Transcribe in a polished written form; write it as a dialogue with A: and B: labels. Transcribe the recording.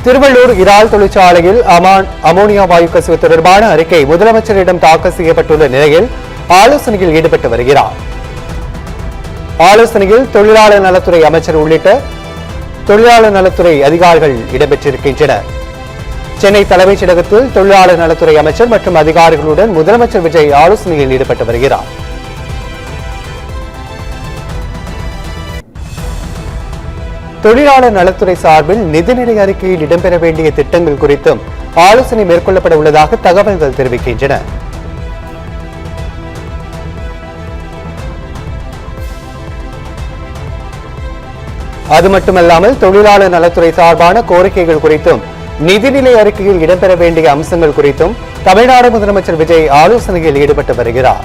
A: திருவள்ளூர் இறால் தொழிற்சாலையில் அமோனியா வாயு கசிவு தொடர்பான அறிக்கை முதலமைச்சரிடம் தாக்கல் செய்யப்பட்டுள்ள நிலையில் ஆலோசனையில் ஈடுபட்டு வருகிறார். ஆலோசனையில் தொழிலாளர் நலத்துறை அமைச்சர் உள்ளிட்ட தொழிலாளர் நலத்துறை அதிகாரிகள் இடம்பெற்றிருக்கின்றனர். சென்னை தலைமைச் செயலகத்தில் தொழிலாளர் நலத்துறை அமைச்சர் மற்றும் அதிகாரிகளுடன் முதலமைச்சர் விஜய் ஆலோசனையில் ஈடுபட்டு வருகிறார். தொழிலாளர் நலத்துறை சார்பில் நிதிநிலை அறிக்கையில் இடம்பெற வேண்டிய திட்டங்கள் குறித்தும் ஆலோசனை மேற்கொள்ளப்பட உள்ளதாக தகவல்கள் தெரிவிக்கின்றன. அது மட்டுமல்லாமல் தொழிலாளர் நலத்துறை சார்பான கோரிக்கைகள் குறித்தும் நிதிநிலை அறிக்கையில் இடம்பெற வேண்டிய அம்சங்கள் குறித்தும் தமிழ்நாடு முதலமைச்சர் விஜய் ஆலோசனையில் ஈடுபட்டு வருகிறார்.